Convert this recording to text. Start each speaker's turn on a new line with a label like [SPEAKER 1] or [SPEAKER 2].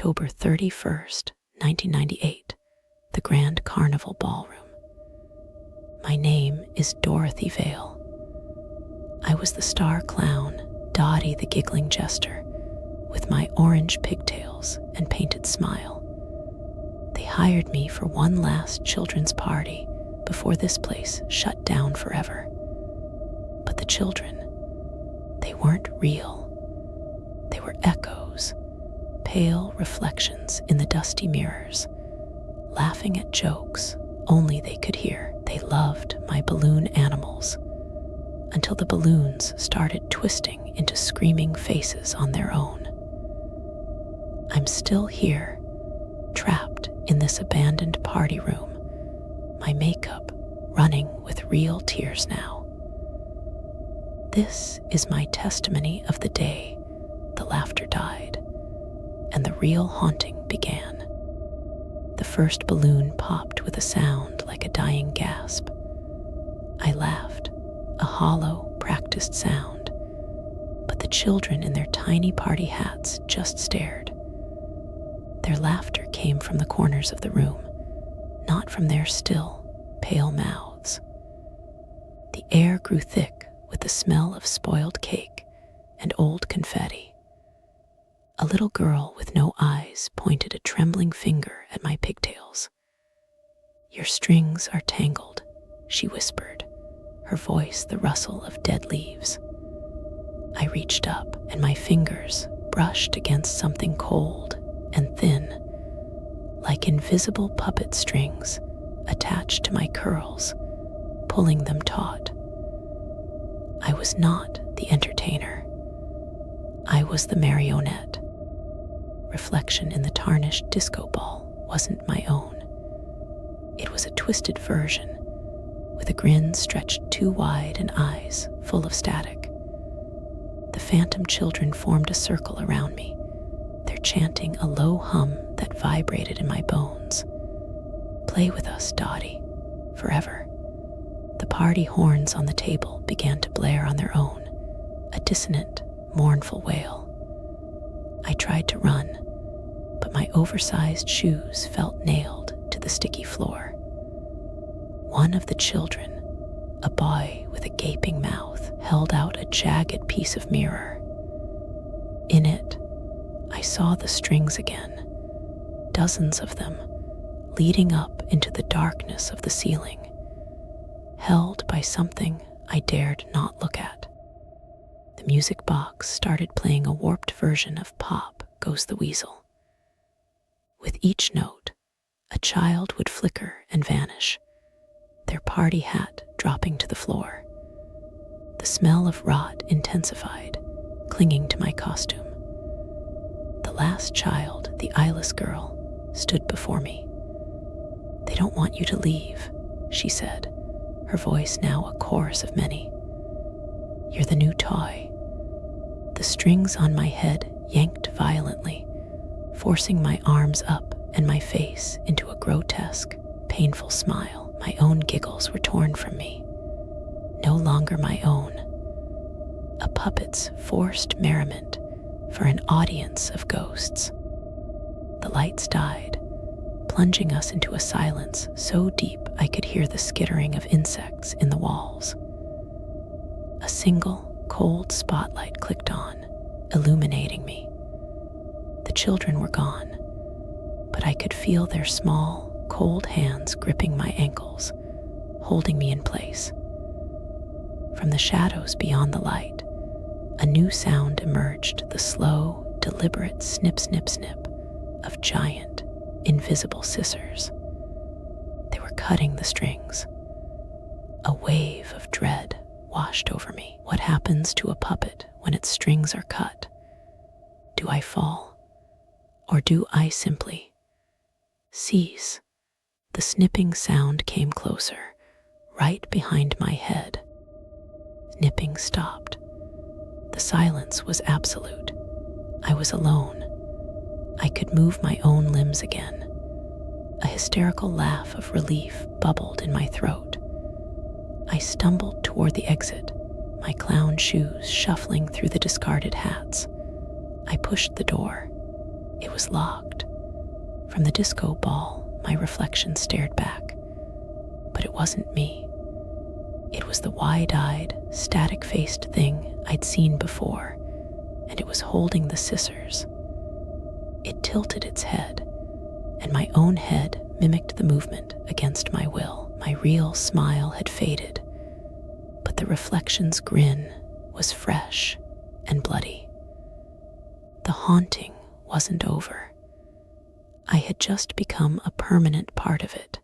[SPEAKER 1] October 31st, 1998, the Grand Carnival Ballroom. My name is Dorothy Vale. I was the star clown, Dottie the giggling jester, with my orange pigtails and painted smile. They hired me for one last children's party before this place shut down forever. But the children, they weren't real. They were echoes, pale reflections in the dusty mirrors, laughing at jokes only they could hear. They loved my balloon animals until the balloons started twisting into screaming faces on their own. I'm still here, trapped in this abandoned party room, my makeup running with real tears now. This is my testimony of the day the laughter died and the real haunting began. The first balloon popped with a sound like a dying gasp. I laughed, a hollow, practiced sound, but the children in their tiny party hats just stared. Their laughter came from the corners of the room, not from their still, pale mouths. The air grew thick with the smell of spoiled cake and old confetti. A little girl with no eyes pointed a trembling finger at my pigtails. "Your strings are tangled," she whispered, her voice the rustle of dead leaves. I reached up, and my fingers brushed against something cold and thin, like invisible puppet strings attached to my curls, pulling them taut. I was not the entertainer. I was the marionette. Reflection in the tarnished disco ball wasn't my own. It was a twisted version, with a grin stretched too wide and eyes full of static. The phantom children formed a circle around me, their chanting a low hum that vibrated in my bones. "Play with us, Dottie, forever." The party horns on the table began to blare on their own, a dissonant, mournful wail. I tried to run, but my oversized shoes felt nailed to the sticky floor. One of the children, a boy with a gaping mouth, held out a jagged piece of mirror. In it, I saw the strings again, dozens of them, leading up into the darkness of the ceiling, held by something I dared not look at. The music box started playing a warped version of Pop Goes the Weasel. With each note, a child would flicker and vanish, their party hat dropping to the floor. The smell of rot intensified, clinging to my costume. The last child, the eyeless girl, stood before me. "They don't want you to leave," she said, her voice now a chorus of many. "You're the new toy." The strings on my head yanked violently, forcing my arms up and my face into a grotesque, painful smile. My own giggles were torn from me, no longer my own. A puppet's forced merriment for an audience of ghosts. The lights died, plunging us into a silence so deep I could hear the skittering of insects in the walls. A single, cold spotlight clicked on, illuminating me. The children were gone, but I could feel their small, cold hands gripping my ankles, holding me in place. From the shadows beyond the light, a new sound emerged, the slow, deliberate snip, snip, snip of giant, invisible scissors. They were cutting the strings. A wave of dread washed over me. What happens to a puppet when its strings are cut? Do I fall? Or do I simply cease? The snipping sound came closer, right behind my head. Nipping stopped. The silence was absolute. I was alone. I could move my own limbs again. A hysterical laugh of relief bubbled in my throat. I stumbled toward the exit, my clown shoes shuffling through the discarded hats. I pushed the door. It was locked. From the disco ball, my reflection stared back. But it wasn't me. It was the wide-eyed, static-faced thing I'd seen before, and it was holding the scissors. It tilted its head, and my own head mimicked the movement against my will. My real smile had faded, but the reflection's grin was fresh and bloody. The haunting wasn't over. I had just become a permanent part of it.